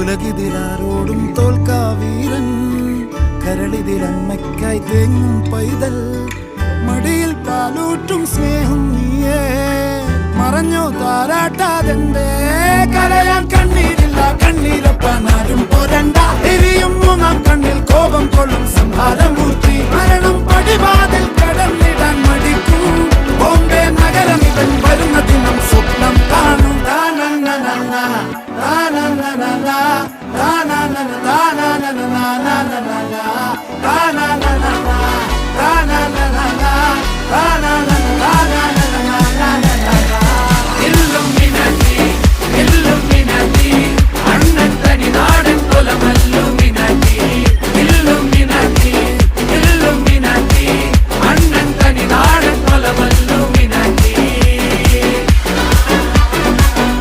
ഉലകിതിലാരോടും തോൽക്കാ വീരൻ, കരളിതിലമ്മയ്ക്കായി തേങ്ങും പൈതൽ, മടിയിൽ പാലൂറ്റും സ്നേഹം നീയേ. മറഞ്ഞോ താരാട്ടാതെന്റെ